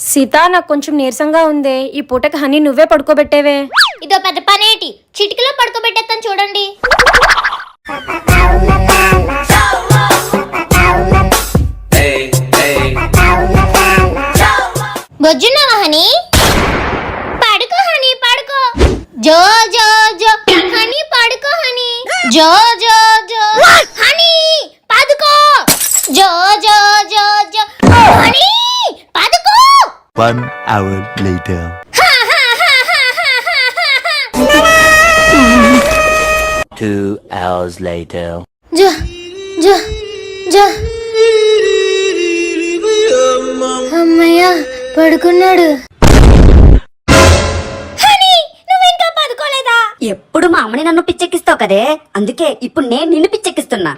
సీత, నాకు కొంచెం నీరసంగా ఉందే. ఈ పూటకి హనీ నువ్వే పడుకోబెట్టేవే. ఇదో పెద్ద పనేటి, చిటికలో పడుకోబెట్టేస్తాను చూడండి. బొజ్జున్నావా హనీ? పడుకో హనీ, పడుకో. జో జో జో హనీ, పడుకో హనీ. జో జో జో హనీ, పడుకో. జో జో జో జో హనీ, పడుకో. 1 hour later. 2 hours later. జో జో జో. అమ్మయ్యా, పడుకున్నాడు. ఎప్పుడు మా అమ్మని నన్ను పిచ్చెక్కిస్తావు కదే, అందుకే ఇప్పుడు నేను నిన్ను పిచ్చెక్కిస్తున్నా.